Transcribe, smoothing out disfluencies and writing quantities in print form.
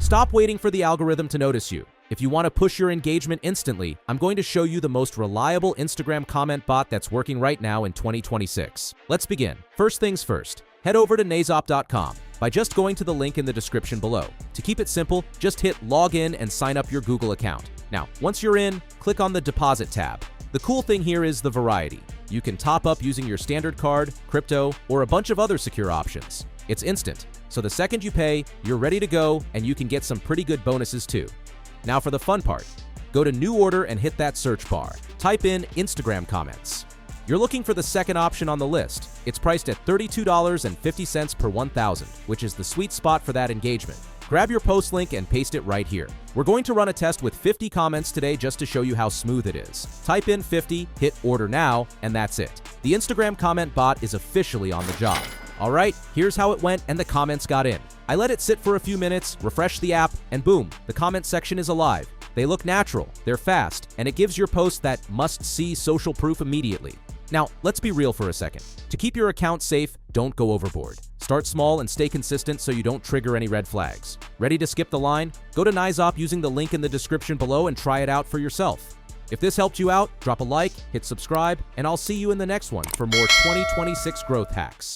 Stop waiting for the algorithm to notice you. If you want to push your engagement instantly, I'm going to show you the most reliable Instagram comment bot that's working right now in 2026. Let's begin. First things first, head over to nazop.com by just going to the link in the description below. To keep it simple, just hit login and sign up your Google account. Now, once you're in, click on the deposit tab. The cool thing here is the variety. You can top up using your standard card, crypto, or a bunch of other secure options. It's instant, so the second you pay, you're ready to go and you can get some pretty good bonuses too. Now for the fun part, go to New Order and hit that search bar. Type in Instagram comments. You're looking for the second option on the list. It's priced at $32.50 per 1,000, which is the sweet spot for that engagement. Grab your post link and paste it right here. We're going to run a test with 50 comments today just to show you how smooth it is. Type in 50, hit order now, and that's it. The Instagram comment bot is officially on the job. All right, here's how it went and the comments got in. I let it sit for a few minutes, refresh the app, and boom, the comment section is alive. They look natural, they're fast, and it gives your post that must-see social proof immediately. Now, let's be real for a second. To keep your account safe, don't go overboard. Start small and stay consistent so you don't trigger any red flags. Ready to skip the line? Go to Nazop using the link in the description below and try it out for yourself. If this helped you out, drop a like, hit subscribe, and I'll see you in the next one for more 2026 growth hacks.